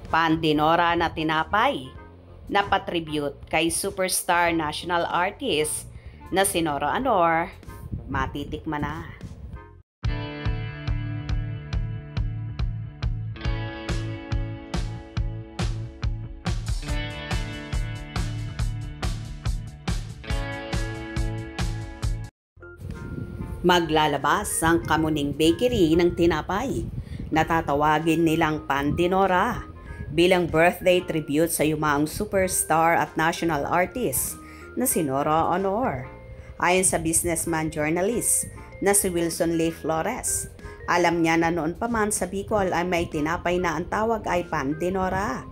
Pandinora na tinapay na patribute kay superstar national artist na si Nora Aunor, matitikman na. Maglalabas ang Kamuning Bakery ng tinapay na tatawagin nilang Pandinora bilang birthday tribute sa yumaong superstar at national artist na si Nora Aunor. Ayon sa businessman journalist na si Wilson Lee Flores, alam niya na noon pa man sa Bicol ay may tinapay na ang tawag ay Pandinora.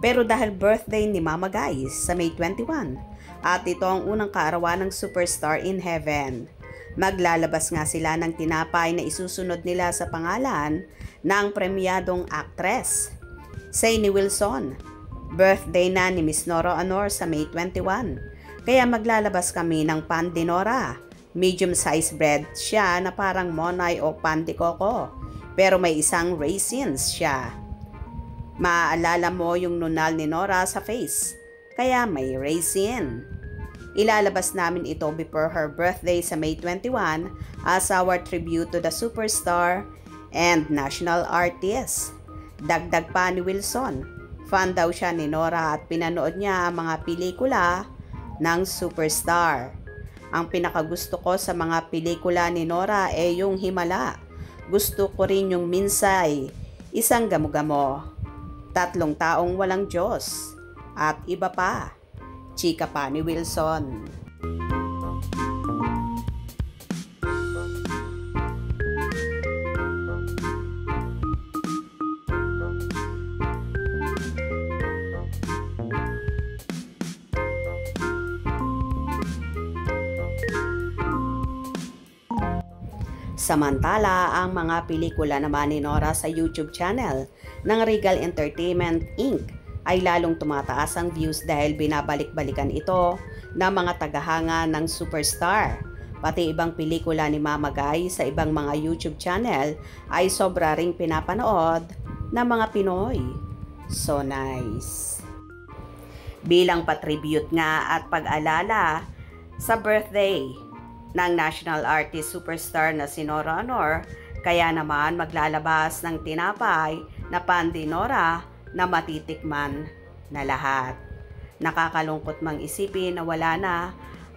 Pero dahil birthday ni Mama Guys sa May 21 at ito ang unang kaarawan ng superstar in heaven, maglalabas nga sila ng tinapay na isusunod nila sa pangalan ng premyadong actress. Say ni Wilson, birthday na ni Miss Nora Aunor sa May 21, kaya maglalabas kami ng Pandinora. Medium size bread siya na parang monay o pandikoko, pero may isang raisins siya. Maaalala mo yung nunal ni Nora sa face, kaya may raisin. Ilalabas namin ito before her birthday sa May 21 as our tribute to the superstar and national artist. Dagdag pa ni Wilson, fan daw siya ni Nora at pinanood niya ang mga pelikula ng superstar. Ang pinakagusto ko sa mga pelikula ni Nora ay yung Himala. Gusto ko rin yung Minsay, Isang Gamo-Gamo, Tatlong Taong Walang Diyos, at iba pa. Chika pa ni Wilson. Samantala, ang mga pelikula naman ni Nora sa YouTube channel ng Regal Entertainment Inc. ay lalong tumataas ang views dahil binabalik-balikan ito ng mga tagahanga ng superstar. Pati ibang pelikula ni Mama Guy sa ibang mga YouTube channel ay sobra ring pinapanood ng mga Pinoy. So nice! Bilang patribute nga at pag-alala sa birthday ng national artist superstar na si Nora Aunor, kaya naman maglalabas ng tinapay na Pandinora na matitikman na lahat. Nakakalungkot mang isipin na wala na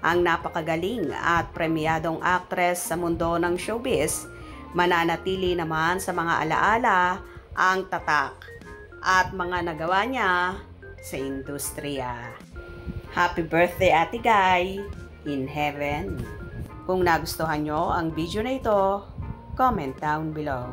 ang napakagaling at premyadong actress sa mundo ng showbiz. Mananatili naman sa mga alaala ang tatak at mga nagawa niya sa industriya. Happy birthday, Ate Guy, in heaven! Kung nagustuhan nyo ang video na ito, comment down below.